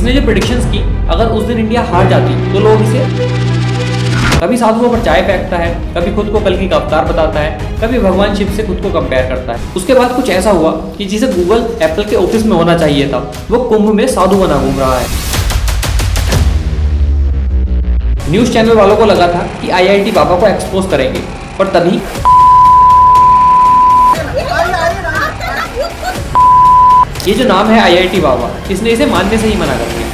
इसने जो प्रेडिक्शंस की, अगर उस दिन इंडिया हार जाती तो लोग इसे कभी साधुओं पर चाय फेंकता है, कभी खुद को कल्कि का अवतार बताता है, कभी भगवान शिव से खुद को कंपेयर करता है। उसके बाद कुछ ऐसा हुआ कि जिसे गूगल एप्पल के ऑफिस में होना चाहिए था, वो कुंभ में साधु बना घूम रहा है। न्यूज चैनल वालों को लगा था कि आईआईटी बाबा को एक्सपोज करेंगे, पर तभी ये जो नाम है आईआईटी बाबा, इसने इसे मानने से ही मना कर दिया।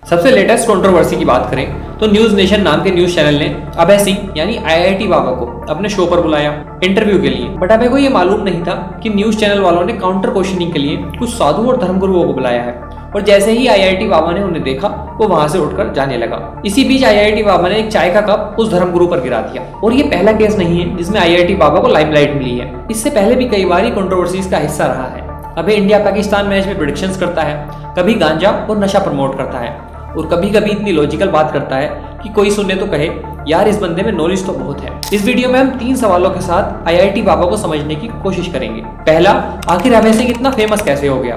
सबसे लेटेस्ट कंट्रोवर्सी की बात करें तो न्यूज नेशन नाम के न्यूज चैनल ने अभय सिंह यानी आईआईटी बाबा को अपने शो पर बुलाया इंटरव्यू के लिए। बट अभय को ये मालूम नहीं था कि न्यूज चैनल वालों ने काउंटर क्वेश्चनिंग के लिए कुछ साधु और धर्मगुरुओं को बुलाया है। और जैसे ही आईआईटी बाबा ने उन्हें देखा, वो वहां से उठकर जाने लगा। इसी बीच आईआईटी बाबा ने एक चाय का कप उस धर्मगुरु पर गिरा दिया। और ये पहला केस नहीं है जिसमें आईआईटी बाबा को लाइमलाइट मिली है। इससे पहले भी कई बार कंट्रोवर्सीज का हिस्सा रहा है। अभी इंडिया पाकिस्तान मैच में प्रेडिक्शंस करता है, कभी गांजा और नशा प्रमोट करता है, और कभी कभी इतनी लॉजिकल बात करता है कि कोई सुने तो कहे यार इस बंदे में नॉलेज तो बहुत है। इस वीडियो में हम 3 सवालों के साथ आईआईटी बाबा को समझने की कोशिश करेंगे। पहला, आखिर अभय सिंह इतना फेमस कैसे हो गया?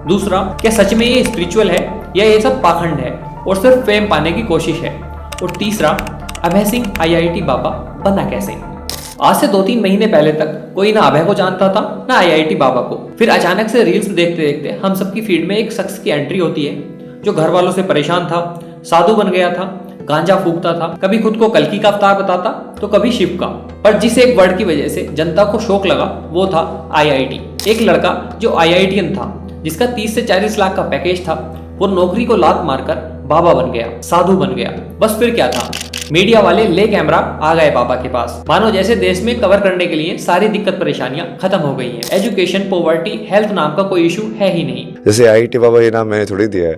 दूसरा, क्या सच में ये स्पिरिचुअल है या ये सब पाखंड है और सिर्फ फेम पाने की कोशिश है? और तीसरा, अभय सिंह आईआईटी बाबा बना कैसे? आज से 2-3 महीने पहले तक कोई ना अभय को जानता था ना आईआईटी बाबा को। फिर अचानक से रील्स देखते देखते हम सबकी फीड में एक शख्स की एंट्री होती है जो घर वालों से परेशान था, साधु बन गया था, गांजा फूकता था, कभी खुद को कल्कि का अवतार बताता तो कभी शिव का। पर जिस एक वर्ड की वजह से जनता को शौक लगा वो था आईआईटी। एक लड़का जो आईआईटीएन था, जिसका 30 से 40 लाख का पैकेज था, वो नौकरी को लात मारकर बाबा बन गया, साधु बन गया। बस फिर क्या था, मीडिया वाले ले कैमरा आ गए बाबा के पास। मानो जैसे देश में कवर करने के लिए सारी दिक्कत परेशानियां खत्म हो गई हैं। एजुकेशन, पॉवर्टी, हेल्थ नाम का कोई इशू है ही नहीं। जैसे आईआईटी बाबा ये नाम मैंने थोड़ी दिया है,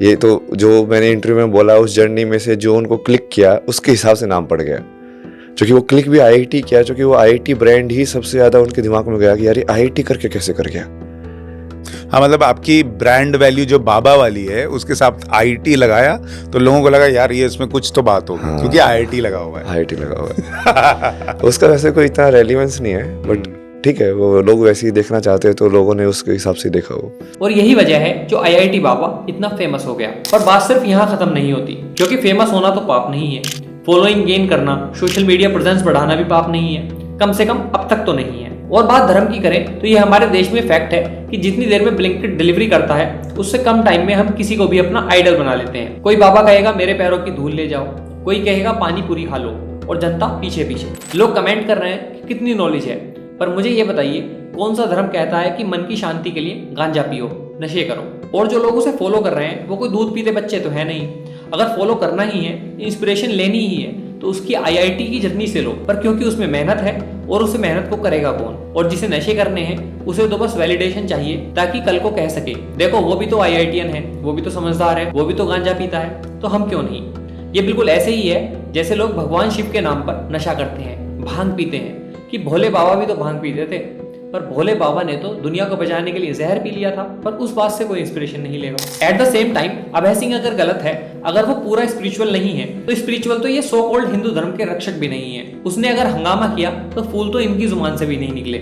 ये तो जो मैंने इंटरव्यू में बोला उस जर्नी में से जो उनको क्लिक किया उसके हिसाब से नाम पड़ गया। क्योंकि वो क्लिक भी आईआईटी किया, क्योंकि वो आईआईटी ब्रांड ही सबसे ज्यादा उनके दिमाग में गया कि यार आईआईटी करके कैसे कर गया। हाँ, मतलब आपकी ब्रांड वैल्यू जो बाबा वाली है उसके साथ आईटी लगाया तो लोगों को लगा यार ये इसमें कुछ तो बात होगी। हाँ, क्योंकि आईटी लगा हुआ है। आईआईटी लगा हुआ है उसका वैसे कोई इतना रेलेवेंस नहीं है, बट ठीक है, वो लोग वैसे ही देखना चाहते हैं तो लोगों ने उसके हिसाब से देखा हो। और यही वजह है जो आईआईटी बाबा इतना फेमस हो गया। पर बात सिर्फ यहाँ खत्म नहीं होती, क्योंकि फेमस होना तो पाप नहीं है, फॉलोइंग गेन करना, सोशल मीडिया प्रेजेंस बढ़ाना भी पाप नहीं है, कम से कम अब तक तो नहीं है। और बात धर्म की करें तो ये हमारे देश में फैक्ट है कि जितनी देर में ब्लिंकिट डिलीवरी करता है उससे कम टाइम में हम किसी को भी अपना आइडल बना लेते हैं। कोई बाबा कहेगा मेरे पैरों की धूल ले जाओ, कोई कहेगा पानी पूरी खा लो, और जनता पीछे पीछे। लोग कमेंट कर रहे हैं कि कितनी नॉलेज है, पर मुझे ये बताइए कौन सा धर्म कहता है कि मन की शांति के लिए गांजा पियो, नशे करो? और जो लोग उसे फॉलो कर रहे हैं वो कोई दूध पीते बच्चे तो है नहीं। अगर फॉलो करना ही है, इंस्पिरेशन लेनी ही है, तो उसकी आईआईटी की जर्नी से लो। पर क्योंकि उसमें मेहनत है और उसे मेहनत को करेगा कौन? और जिसे नशे करने हैं उसे तो बस वैलिडेशन चाहिए ताकि कल को कह सके देखो वो भी तो आईआईटीएन है, वो भी तो समझदार है, वो भी तो गांजा पीता है, तो हम क्यों नहीं? ये बिल्कुल ऐसे ही है जैसे लोग भगवान शिव के नाम पर नशा करते हैं, भांग पीते हैं कि भोले बाबा भी तो भांग पीते थे, पर भोले बाबा ने तो दुनिया को बचाने के लिए जहर पी लिया था, पर उस बात से कोई इंस्पिरेशन नहीं लेगा। At the same time Abhay Singh अगर गलत है, अगर वो पूरा स्पिरिचुअल नहीं है, तो स्पिरिचुअल तो ये सो कॉल्ड हिंदू धर्म के रक्षक भी नहीं है। उसने अगर हंगामा किया तो फूल तो इनकी जुबान से भी नहीं निकले।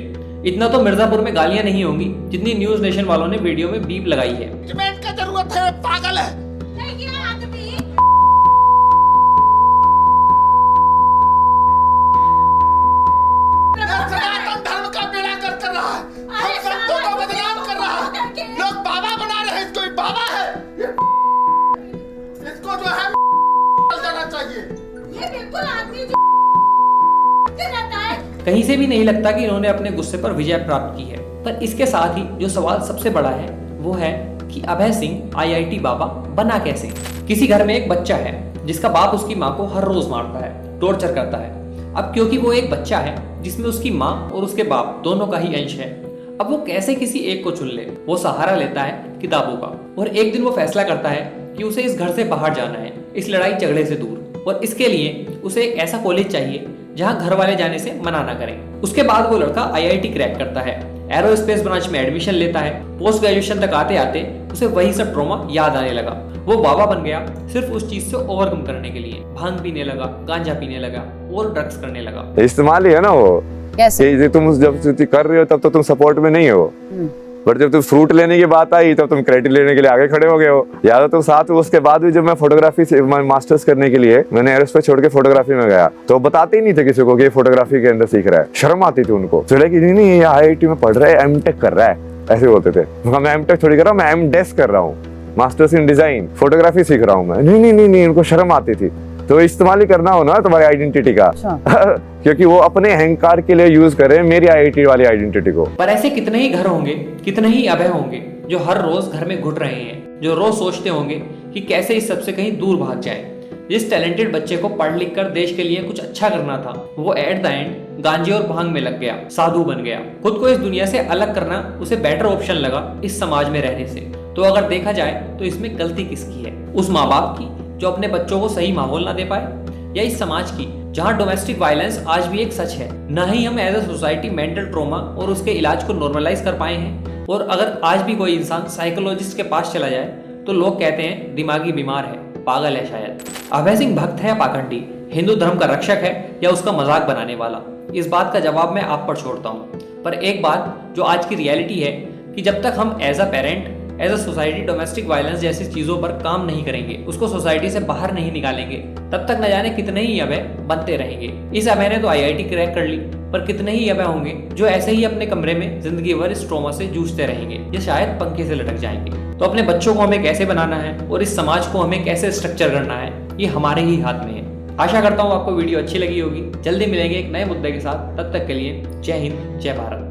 इतना तो मिर्जापुर में गालियां नहीं होंगी जितनी न्यूज नेशन वालों ने वीडियो में बीप लगाई है। का जरूरत है, पागल है। कहीं से भी नहीं लगता कि इन्होंने अपने गुस्से पर विजय प्राप्त की है। पर इसके साथ ही जो सवाल सबसे बड़ा है वो है कि अभय सिंह आईआईटी बाबा बना कैसे? किसी घर में एक बच्चा है जिसका बाप उसकी माँ को हर रोज मारता है, टॉर्चर करता है। अब क्योंकि वो एक बच्चा है जिसमें उसकी माँ और उसके बाप दोनों का ही अंश है, अब वो कैसे किसी एक को चुन ले? वो सहारा लेता है किताबों का, और एक दिन वो फैसला करता है कि उसे इस घर से बाहर जाना है, इस लड़ाई झगड़े से दूर। और इसके लिए उसे एक ऐसा कॉलेज चाहिए जहां घर वाले जाने से मना ना करें। उसके बाद वो लड़का आईआईटी क्रैक करता है, एरोस्पेस ब्रांच में एडमिशन लेता है। पोस्ट ग्रेजुएशन तक आते आते उसे वही सब ट्रॉमा याद आने लगा। वो बाबा बन गया सिर्फ उस चीज से ओवरकम करने के लिए। भांग पीने लगा, गांजा पीने लगा और ड्रग्स करने लगा। इस्तेमाल ही है ना वो। कैसे? तुम जब कर रहे हो तब तो तुम सपोर्ट में नहीं हो, बट जब तुम फ्रूट लेने की बात आई तब तुम क्रेडिट लेने के लिए आगे खड़े हो गए हो। या तो तुम साथ में, उसके बाद भी जब मैं फोटोग्राफी से मास्टर्स करने के लिए मैंने एरोस्पेस छोड़ के फोटोग्राफी में गया तो बताते ही नहीं थे किसी को कि ये फोटोग्राफी के अंदर सीख रहा है। शर्म आती थी उनको, चले कि नहीं ये IIT में पढ़ रहा है, M.Tech कर रहा है, ऐसे बोलते थे। मैं M.Tech थोड़ी कर रहा हूँ, मैं M.Des कर रहा हूँ, मास्टर्स इन डिजाइन, फोटोग्राफी सीख रहा हूँ मैं। नहीं, उनको शर्म आती थी। तो इस्तेमाल ही करना हो ना तुम्हारी आइडेंटिटी का क्योंकि वो अपने अहंकार के लिए यूज करें मेरी IIT वाली आइडेंटिटी को। पर ऐसे कितने ही घर होंगे, कितने ही अभय होंगे जो हर रोज घर में घुट रहे हैं, जो रोज सोचते होंगे कि कैसे इस सबसे कहीं दूर भाग जाए। जिस टैलेंटेड बच्चे को पढ़ लिख कर देश के लिए कुछ अच्छा करना था वो एट द एंड गांजे और भांग में लग गया, साधु बन गया। खुद को इस दुनिया से अलग करना उसे बेटर ऑप्शन लगा इस समाज में रहने से। तो अगर देखा जाए तो इसमें गलती किसकी है? उस माँ बाप की जो अपने बच्चों को सही माहौल ना दे पाए, या इस समाज की जहां डोमेस्टिक वायलेंस आज भी एक सच है? न ही हम as a society mental trauma और उसके इलाज को नॉर्मलाइज कर पाए हैं। और अगर आज भी कोई इंसान साइकोलॉजिस्ट के पास चला जाए तो लोग कहते हैं दिमागी बीमार है, पागल है शायद। अभय सिंह भक्त है या पाखंडी, हिंदू धर्म का रक्षक है या उसका मजाक बनाने वाला? इस बात का जवाब मैं आप पर छोड़ता हूँ। पर एक बात जो आज की रियलिटी है कि जब तक हम as a parent, as a society domestic violence जैसी चीजों पर काम नहीं करेंगे, उसको सोसाइटी से बाहर नहीं निकालेंगे, तब तक न जाने कितने ही अभय बनते रहेंगे। इस अभय ने तो IIT क्रैक कर ली, पर कितने ही अभय होंगे जो ऐसे ही अपने कमरे में जिंदगी भर इस ट्रॉमा से जूझते रहेंगे या शायद पंखे से लटक जाएंगे। तो अपने बच्चों को हमें कैसे बनाना है और इस समाज को हमें कैसे स्ट्रक्चर करना है, ये हमारे ही हाथ में है। आशा करता हूँ आपको वीडियो अच्छी लगी होगी। जल्दी मिलेंगे एक नए मुद्दे के साथ, तब तक के लिए जय हिंद, जय भारत।